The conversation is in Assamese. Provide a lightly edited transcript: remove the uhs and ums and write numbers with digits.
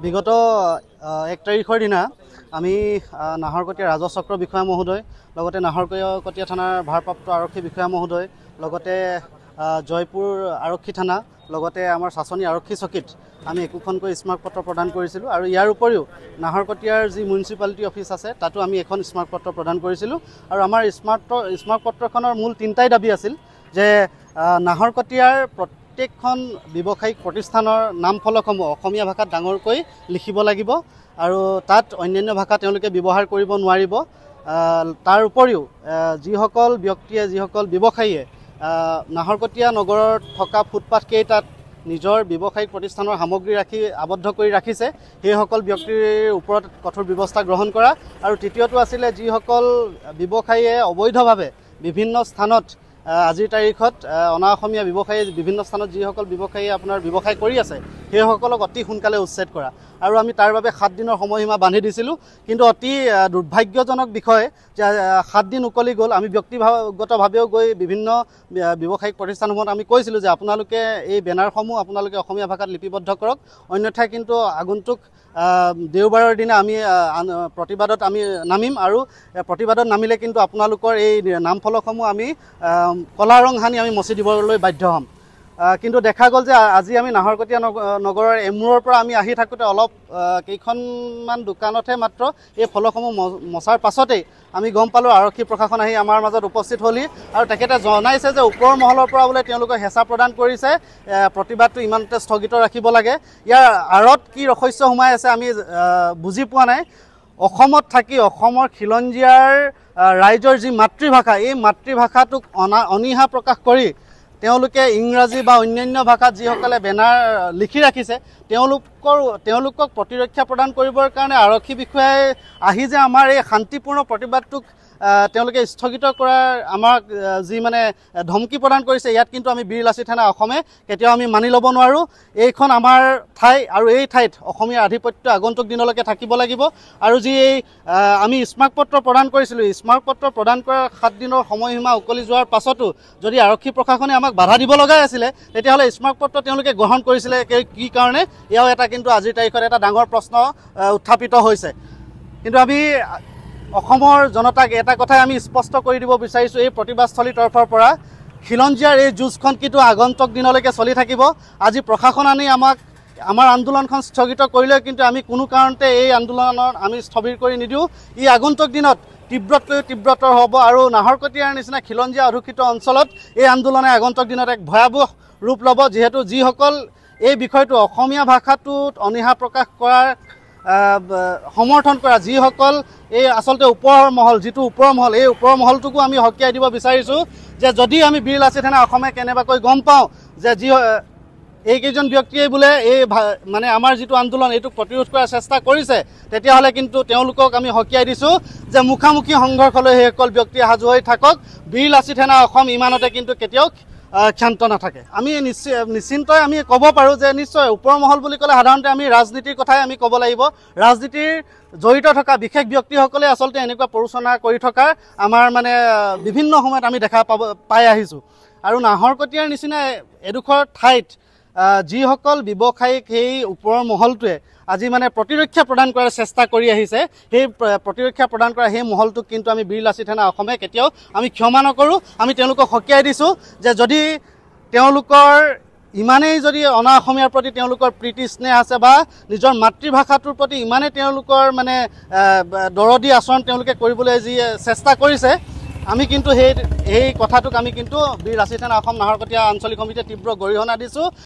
বিগত 1 তাৰিখৰ দিনা আমি নাহৰকটীয়া ৰাজহ চক্ৰ বিষয়া মহোদয় লগতে নাহৰকটীয়া থানাৰ ভাৰপ্ৰাপ্ত আৰক্ষী বিষয়া মহোদয় লগতে জয়পুৰ আৰক্ষী থানা লগতে আমাৰ শাসনী আৰক্ষী চকীত আমি একোখনকৈ স্মাৰক পত্ৰ প্ৰদান কৰিছিলোঁ আৰু ইয়াৰ উপৰিও নাহৰকটীয়াৰ যি মিউনিচিপালিটি অফিচ আছে তাতো আমি এখন স্মাৰক পত্ৰ প্ৰদান কৰিছিলোঁ আৰু আমাৰ স্মাৰক পত্ৰখনৰ মূল তিনিটাই দাবী আছিল যে নাহৰকটীয়াৰ প্ৰত্যেকখন ব্যৱসায়িক প্ৰতিষ্ঠানৰ নাম ফলকসমূহ অসমীয়া ভাষাত ডাঙৰকৈ লিখিব লাগিব আৰু তাত অন্যান্য ভাষা তেওঁলোকে ব্যৱহাৰ কৰিব নোৱাৰিব। তাৰ উপৰিও যিসকল ব্যক্তিয়ে যিসকল ব্যৱসায়ীয়ে নাহৰকটীয়া নগৰত থকা ফুটপাথকেইটাত নিজৰ ব্যৱসায়িক প্ৰতিষ্ঠানৰ সামগ্ৰী ৰাখি আবদ্ধ কৰি ৰাখিছে সেইসকল ব্যক্তিৰ ওপৰত কঠোৰ ব্যৱস্থা গ্ৰহণ কৰা আৰু তৃতীয়টো আছিলে যিসকল ব্যৱসায়ীয়ে অবৈধভাৱে বিভিন্ন স্থানত আজিৰ তাৰিখত অনা অসমীয়া ব্যৱসায়ী বিভিন্ন স্থানত যিসকল ব্যৱসায়ীয়ে আপোনাৰ ব্যৱসায় কৰি আছে সেইসকলক অতি সোনকালে উচ্ছেদ কৰা আৰু আমি তাৰ বাবে 7 দিনৰ সময়সীমা বান্ধি দিছিলোঁ। কিন্তু অতি দুৰ্ভাগ্যজনক বিষয় যে 7 দিন উকলি গ'ল। আমি ব্যক্তিগতভাৱেও গৈ বিভিন্ন ব্যৱসায়িক প্ৰতিষ্ঠানসমূহত আমি কৈছিলোঁ যে আপোনালোকে এই বেনাৰসমূহ আপোনালোকে অসমীয়া ভাষাত লিপিবদ্ধ কৰক, অন্যথাই কিন্তু আগন্তুক দেওবাৰৰ দিনা আমি প্ৰতিবাদত আমি নামিম আৰু প্ৰতিবাদত নামিলে কিন্তু আপোনালোকৰ এই নামফলকসমূহ আমি কলা ৰং সানি আমি মচি দিবলৈ বাধ্য হ'ম। কিন্তু দেখা গ'ল যে আজি আমি নাহৰকটীয়া নগৰৰ এমূৰৰ পৰা আমি আহি থাকোঁতে অলপ কেইখনমান দোকানতহে মাত্ৰ এই ফলকসমূহ মচাৰ পাছতেই আমি গম পালোঁ আৰক্ষী প্ৰশাসন আহি আমাৰ মাজত উপস্থিত হ'লি আৰু তেখেতে জনাইছে যে ওপৰৰ মহলৰ পৰা বোলে তেওঁলোকে হেঁচা প্ৰদান কৰিছে, প্ৰতিবাদটো ইমানতে স্থগিত ৰাখিব লাগে। ইয়াৰ আঁৰত কি ৰহস্য সোমাই আছে আমি বুজি পোৱা নাই। অসমত থাকি অসমৰ খিলঞ্জীয়াৰ ৰাইজৰ যি মাতৃভাষা এই মাতৃভাষাটোক অনীহা প্ৰকাশ কৰি তেওঁলোকে ইংৰাজী বা অন্যান্য ভাষাত যিসকলে বেনাৰ লিখি ৰাখিছে তেওঁলোকক প্ৰতিৰক্ষা প্ৰদান কৰিবৰ কাৰণে আৰক্ষী বিষয়াই আহি যে আমাৰ এই শান্তিপূৰ্ণ প্ৰতিবাদটোক তেওঁলোকে স্থগিত কৰাৰ আমাক যি মানে ধমকি প্ৰদান কৰিছে ইয়াত কিন্তু আমি বীৰলাচি থানা অসমে কেতিয়াও আমি মানি ল'ব নোৱাৰোঁ। এইখন আমাৰ ঠাই আৰু এই ঠাইত অসমীয়া আধিপত্য আগন্তুক দিনলৈকে থাকিব লাগিব আৰু যি এই আমি স্মাৰক পত্ৰ প্ৰদান কৰিছিলোঁ স্মাৰক পত্ৰ প্ৰদান কৰাৰ 7 দিনৰ সময়সীমা উকলি যোৱাৰ পাছতো যদি আৰক্ষী প্ৰশাসনে আমাক বাধা দিব লগাই আছিলে তেতিয়াহ'লে স্মাৰক পত্ৰ তেওঁলোকে গ্ৰহণ কৰিছিলে কি কাৰণে এয়াও এটা কিন্তু আজিৰ তাৰিখত এটা ডাঙৰ প্ৰশ্ন উত্থাপিত হৈছে। কিন্তু আমি অসমৰ জনতাক এটা কথাই আমি স্পষ্ট কৰি দিব বিচাৰিছোঁ এই প্ৰতিবাদস্থলীৰ তৰফৰ পৰা খিলঞ্জীয়াৰ এই যুঁজখন কিন্তু আগন্তুক দিনলৈকে চলি থাকিব। আজি প্ৰশাসন আনি আমাৰ আন্দোলনখন স্থগিত কৰিলেও কিন্তু আমি কোনো কাৰণতে এই আন্দোলনত আমি স্থবিৰ কৰি নিদিওঁ। ই আগন্তুক দিনত তীব্ৰতকৈ তীব্ৰতৰ হ'ব আৰু নাহৰকটীয়াৰ নিচিনা খিলঞ্জীয়া অধ্যুষিত অঞ্চলত এই আন্দোলনে আগন্তুক দিনত এক ভয়াৱহ ৰূপ ল'ব, যিহেতু যিসকল এই বিষয়টো অসমীয়া ভাষাটোত অনীহা প্ৰকাশ কৰাৰ সমৰ্থন কৰা যিসকল এই আচলতে ওপৰৰ মহল যিটো ওপৰৰ মহল এই ওপৰৰ মহলটোকো আমি সকীয়াই দিব বিচাৰিছোঁ যে যদি আমি বীৰলাচি থানা অসমে কেনেবাকৈ গম পাওঁ যে এইকেইজন ব্যক্তিয়ে বোলে এই মানে আমাৰ যিটো আন্দোলন এইটোক প্ৰতিৰোধ কৰাৰ চেষ্টা কৰিছে তেতিয়াহ'লে কিন্তু তেওঁলোকক আমি সকীয়াই দিছোঁ যে মুখামুখি সংঘৰ্ষলৈ সেইসকল ব্যক্তি সাজু হৈ থাকক। বীৰলাচি থানা অসম ইমানতে কিন্তু কেতিয়াও ক্ষান্ত নাথাকে। আমি নিশ্চিন্তই আমি ক'ব পাৰোঁ যে নিশ্চয় ওপৰ মহল বুলি ক'লে সাধাৰণতে আমি ৰাজনীতিৰ কথাই আমি ক'ব লাগিব। ৰাজনীতিৰ জড়িত থকা বিশেষ ব্যক্তিসকলে আচলতে এনেকুৱা প্ৰৰোচনা কৰি থকা আমাৰ মানে বিভিন্ন সময়ত আমি দেখা পাই আহিছোঁ আৰু নাহৰকটীয়াৰ নিচিনা এডোখৰ ঠাইত যিসকল ব্যৱসায়িক সেই ওপৰৰ মহলটোৱে আজি মানে প্ৰতিৰক্ষা প্ৰদান কৰাৰ চেষ্টা কৰি আহিছে সেই প্ৰতিৰক্ষা প্ৰদান কৰা সেই মহলটোক কিন্তু আমি বীৰলাচি থানা অসমে কেতিয়াও আমি ক্ষমা নকৰোঁ। আমি তেওঁলোকক সকীয়াই দিছোঁ যে যদি তেওঁলোকৰ ইমানেই যদি অনা অসমীয়াৰ প্ৰতি তেওঁলোকৰ প্ৰীতি স্নেহ আছে বা নিজৰ মাতৃভাষাটোৰ প্ৰতি ইমানেই তেওঁলোকৰ মানে দৰদী আচৰণ তেওঁলোকে কৰিবলৈ যি চেষ্টা কৰিছে আমি কিন্তু সেই কথাটোক আমি কিন্তু বীৰলাচি থানা অসম নাহৰকটীয়া আঞ্চলিক সমিতিয়ে তীব্ৰ গৰিহণা দিছোঁ।